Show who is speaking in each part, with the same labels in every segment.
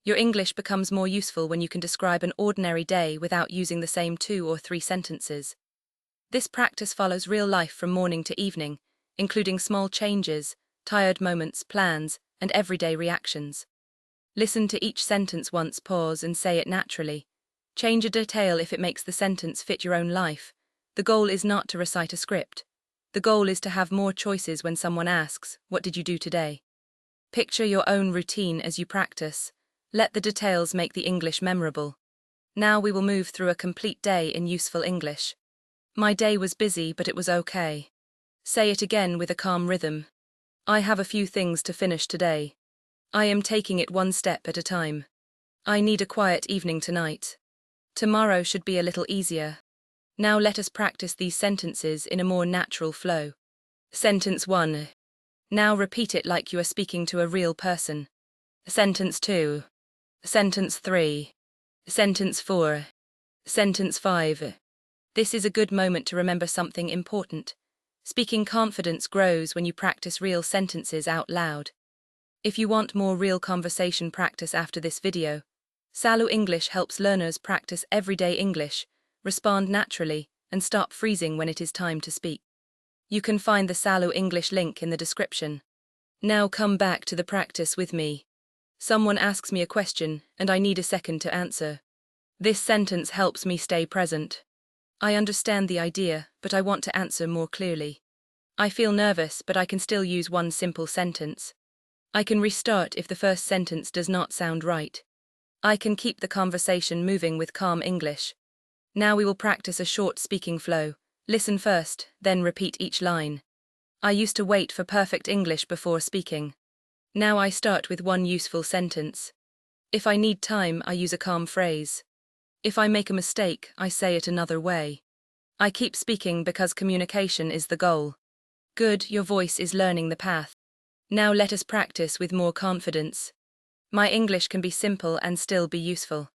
Speaker 1: Your English becomes more useful when you can describe an ordinary day without using the same 2 or 3 sentences. This practice follows real life from morning to evening, including small changes, tired moments, plans, and everyday reactions. Listen to each sentence once, pause, and say it naturally. Change a detail if it makes the sentence fit your own life. The goal is not to recite a script. The goal is to have more choices when someone asks, "What did you do today?" Picture your own routine as you practice. Let the details make the English memorable. Now we will move through a complete day in useful English. My day was busy, but it was okay. Say it again with a calm rhythm. I have a few things to finish today. I am taking it one step at a time. I need a quiet evening tonight. Tomorrow should be a little easier. Now let us practice these sentences in a more natural flow. Sentence 1. Now repeat it like you are speaking to a real person. Sentence 2. Sentence 3. Sentence 4. Sentence 5. This is a good moment to remember something important. Speaking confidence grows when you practice real sentences out loud. If you want more real conversation practice after this video, Saloo English helps learners practice everyday English, respond naturally, and stop freezing when it is time to speak. You can find the Saloo English link in the description. Now come back to the practice with me. Someone asks me a question, and I need a second to answer. This sentence helps me stay present. I understand the idea, but I want to answer more clearly. I feel nervous, but I can still use one simple sentence. I can restart if the first sentence does not sound right. I can keep the conversation moving with calm English. Now we will practice a short speaking flow. Listen first, then repeat each line. I used to wait for perfect English before speaking. Now I start with one useful sentence. If I need time, I use a calm phrase. If I make a mistake, I say it another way. I keep speaking because communication is the goal. Good, your voice is learning the path. Now let us practice with more confidence. My English can be simple and still be useful.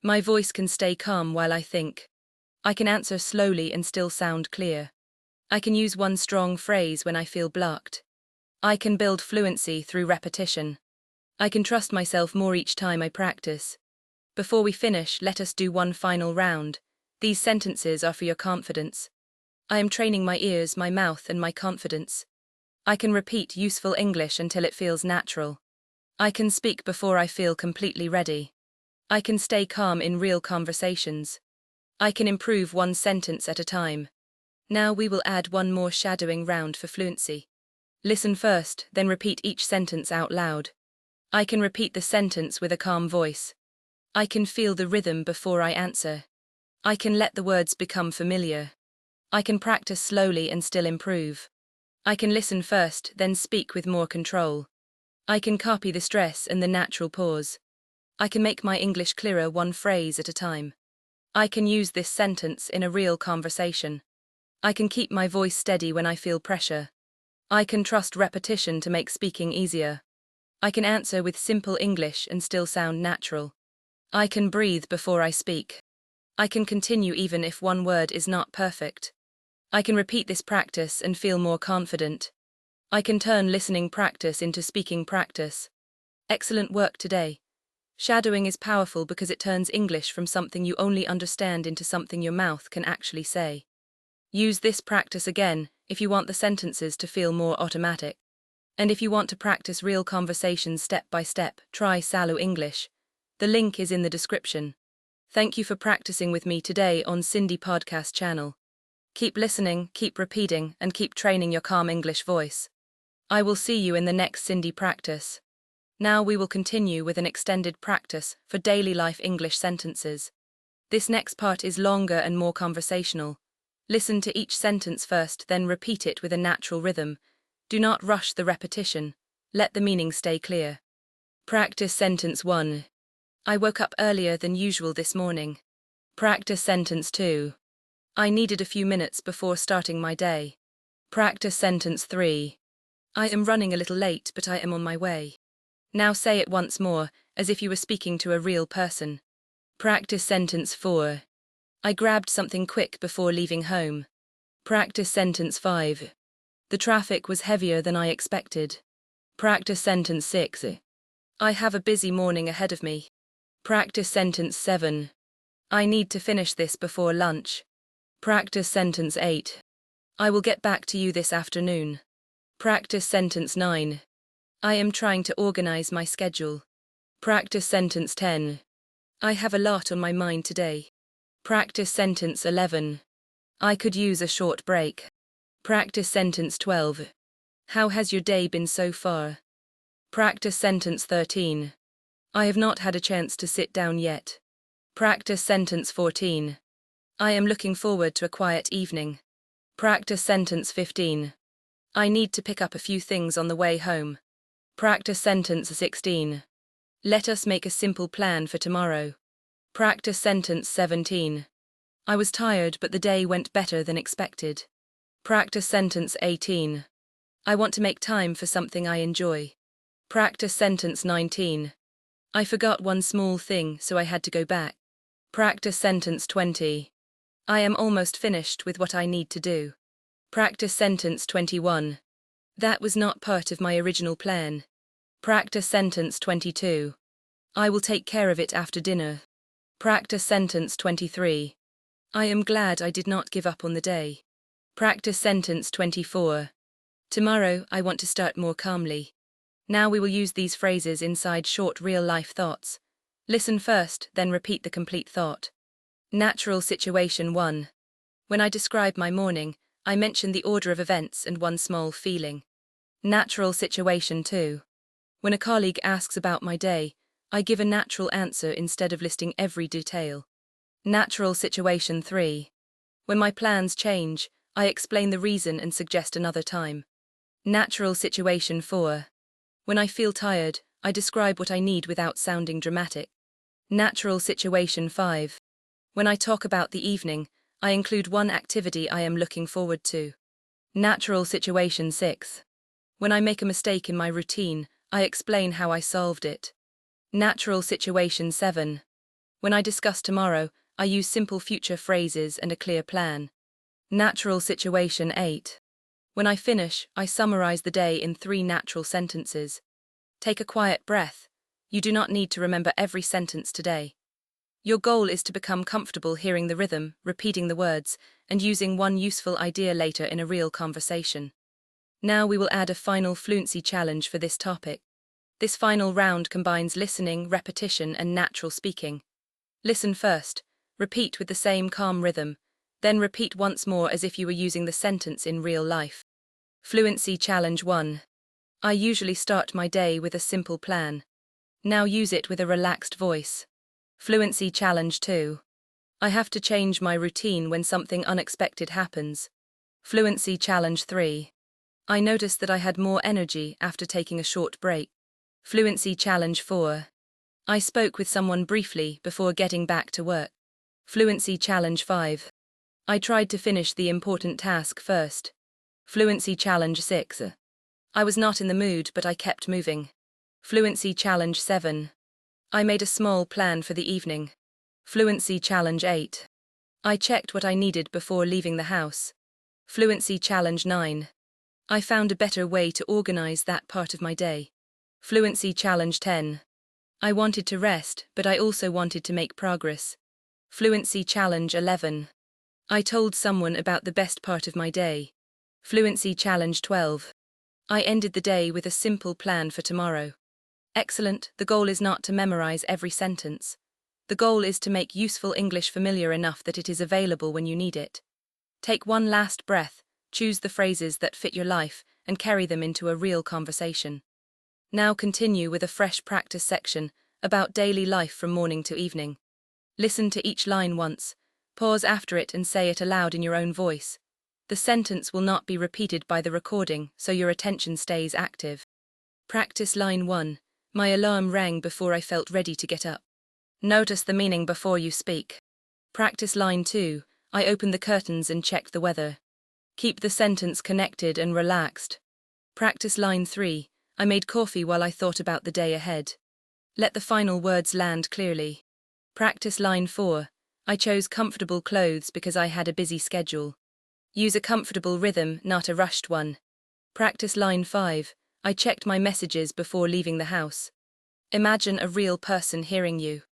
Speaker 1: My voice can stay calm while I think. I can answer slowly and still sound clear. I can use one strong phrase when I feel blocked. I can build fluency through repetition. I can trust myself more each time I practice. Before we finish, let us do one final round. These sentences are for your confidence. I am training my ears, my mouth, and my confidence. I can repeat useful English until it feels natural. I can speak before I feel completely ready. I can stay calm in real conversations. I can improve one sentence at a time. Now we will add one more shadowing round for fluency. Listen first, then repeat each sentence out loud. I can repeat the sentence with a calm voice. I can feel the rhythm before I answer. I can let the words become familiar. I can practice slowly and still improve. I can listen first, then speak with more control. I can copy the stress and the natural pause. I can make my English clearer one phrase at a time. I can use this sentence in a real conversation. I can keep my voice steady when I feel pressure. I can trust repetition to make speaking easier. I can answer with simple English and still sound natural. I can breathe before I speak. I can continue even if one word is not perfect. I can repeat this practice and feel more confident. I can turn listening practice into speaking practice. Excellent work today. Shadowing is powerful because it turns English from something you only understand into something your mouth can actually say. Use this practice again if you want the sentences to feel more automatic. And if you want to practice real conversations step by step, try Saloo English. The link is in the description. Thank you for practicing with me today on Cindy Podcast channel. Keep listening, keep repeating, and keep training your calm English voice. I will see you in the next Cindy practice. Now we will continue with an extended practice for daily life English sentences. This next part is longer and more conversational. Listen to each sentence first, then repeat it with a natural rhythm. Do not rush the repetition. Let the meaning stay clear. Practice sentence 1. I woke up earlier than usual this morning. Practice sentence 2. I needed a few minutes before starting my day. Practice sentence 3. I am running a little late, but I am on my way. Now say it once more, as if you were speaking to a real person. Practice sentence 4. I grabbed something quick before leaving home. Practice sentence 5. The traffic was heavier than I expected. Practice sentence 6. I have a busy morning ahead of me. Practice sentence 7. I need to finish this before lunch. Practice sentence 8. I will get back to you this afternoon. Practice sentence 9. I am trying to organize my schedule. Practice sentence 10. I have a lot on my mind today. Practice sentence 11. I could use a short break. Practice sentence 12. How has your day been so far? Practice sentence 13. I have not had a chance to sit down yet. Practice sentence 14. I am looking forward to a quiet evening. Practice sentence 15. I need to pick up a few things on the way home. Practice sentence 16. Let us make a simple plan for tomorrow. Practice sentence 17. I was tired but the day went better than expected. Practice sentence 18. I want to make time for something I enjoy. Practice sentence 19. I forgot one small thing so I had to go back. Practice sentence 20. I am almost finished with what I need to do. Practice sentence 21. That was not part of my original plan. Practice sentence 22. I will take care of it after dinner. Practice sentence 23. I am glad I did not give up on the day. Practice sentence 24. Tomorrow I want to start more calmly. Now we will use these phrases inside short real-life thoughts. Listen first, then repeat the complete thought. Natural situation 1. When I describe my morning, I mention the order of events and one small feeling. Natural situation 2. When a colleague asks about my day, I give a natural answer instead of listing every detail. Natural situation 3. When my plans change, I explain the reason and suggest another time. Natural situation 4. When I feel tired, I describe what I need without sounding dramatic. Natural situation 5. When I talk about the evening, I include one activity I am looking forward to. Natural situation 6. When I make a mistake in my routine, I explain how I solved it. Natural situation 7. When I discuss tomorrow, I use simple future phrases and a clear plan. Natural situation 8. When I finish, I summarize the day in 3 natural sentences. Take a quiet breath. You do not need to remember every sentence today. Your goal is to become comfortable hearing the rhythm, repeating the words, and using one useful idea later in a real conversation. Now we will add a final fluency challenge for this topic. This final round combines listening, repetition, and natural speaking. Listen first, repeat with the same calm rhythm, then repeat once more as if you were using the sentence in real life. Fluency Challenge 1. I usually start my day with a simple plan. Now use it with a relaxed voice. Fluency Challenge 2. I have to change my routine when something unexpected happens. Fluency Challenge 3. I noticed that I had more energy after taking a short break. Fluency Challenge 4. I spoke with someone briefly before getting back to work. Fluency Challenge 5. I tried to finish the important task first. Fluency Challenge 6. I was not in the mood but I kept moving. Fluency Challenge 7. I made a small plan for the evening. Fluency Challenge 8. I checked what I needed before leaving the house. Fluency Challenge 9. I found a better way to organize that part of my day. Fluency Challenge 10. I wanted to rest, but I also wanted to make progress. Fluency Challenge 11. I told someone about the best part of my day. Fluency Challenge 12. I ended the day with a simple plan for tomorrow. Excellent. The goal is not to memorize every sentence. The goal is to make useful English familiar enough that it is available when you need it. Take one last breath, choose the phrases that fit your life, and carry them into a real conversation. Now continue with a fresh practice section about daily life from morning to evening. Listen to each line once, pause after it and say it aloud in your own voice. The sentence will not be repeated by the recording, so your attention stays active. Practice line 1. My alarm rang before I felt ready to get up. Notice the meaning before you speak. Practice line 2. I opened the curtains and checked the weather. Keep the sentence connected and relaxed. Practice line 3. I made coffee while I thought about the day ahead. Let the final words land clearly. Practice line 4. I chose comfortable clothes because I had a busy schedule. Use a comfortable rhythm, not a rushed one. Practice line 5. I checked my messages before leaving the house. Imagine a real person hearing you.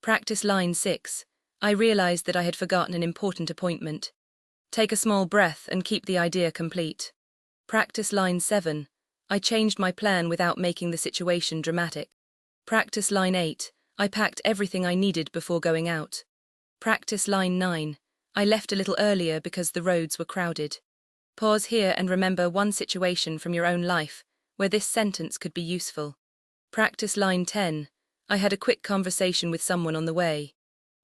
Speaker 1: Practice line 6. I realized that I had forgotten an important appointment. Take a small breath and keep the idea complete. Practice line 7. I changed my plan without making the situation dramatic. Practice line 8. I packed everything I needed before going out. Practice line 9. I left a little earlier because the roads were crowded. Pause here and remember one situation from your own life where this sentence could be useful. Practice line 10. I had a quick conversation with someone on the way.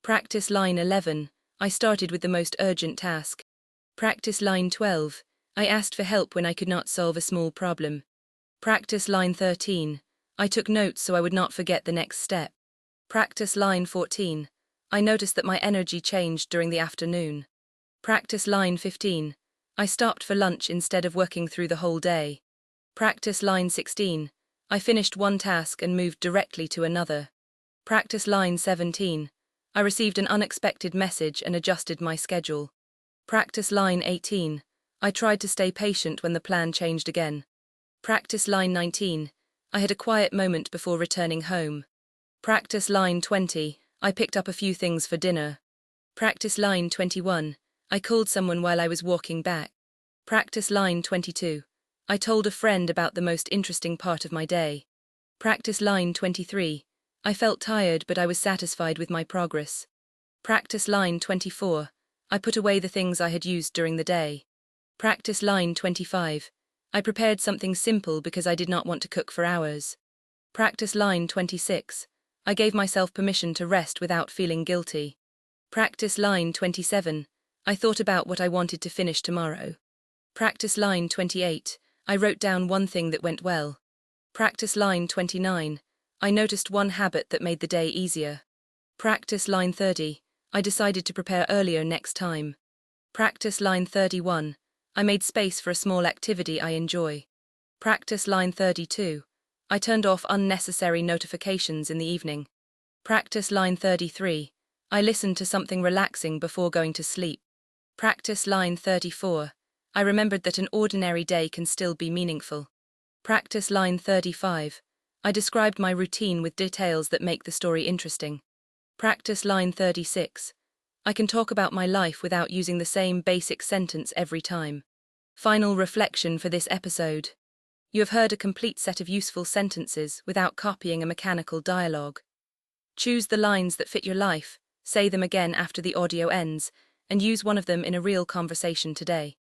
Speaker 1: Practice line 11. I started with the most urgent task. Practice line 12. I asked for help when I could not solve a small problem. Practice line 13. I took notes so I would not forget the next step. Practice line 14. I noticed that my energy changed during the afternoon. Practice line 15. I stopped for lunch instead of working through the whole day. Practice line 16. I finished one task and moved directly to another. Practice line 17. I received an unexpected message and adjusted my schedule. Practice line 18. I tried to stay patient when the plan changed again. Practice line 19. I had a quiet moment before returning home. Practice line 20. I picked up a few things for dinner. Practice line 21. I called someone while I was walking back. Practice line 22. I told a friend about the most interesting part of my day. Practice line 23. I felt tired but I was satisfied with my progress. Practice line 24. I put away the things I had used during the day. Practice line 25. I prepared something simple because I did not want to cook for hours. Practice line 26. I gave myself permission to rest without feeling guilty. Practice line 27. I thought about what I wanted to finish tomorrow. Practice line 28. I wrote down one thing that went well. Practice line 29. I noticed one habit that made the day easier. Practice line 30. I decided to prepare earlier next time. Practice line 31. I made space for a small activity I enjoy. Practice line 32. I turned off unnecessary notifications in the evening. Practice line 33. I listened to something relaxing before going to sleep. Practice line 34. I remembered that an ordinary day can still be meaningful. Practice line 35. I described my routine with details that make the story interesting. Practice line 36. I can talk about my life without using the same basic sentence every time. Final reflection for this episode. You have heard a complete set of useful sentences without copying a mechanical dialogue. Choose the lines that fit your life, say them again after the audio ends, and use one of them in a real conversation today.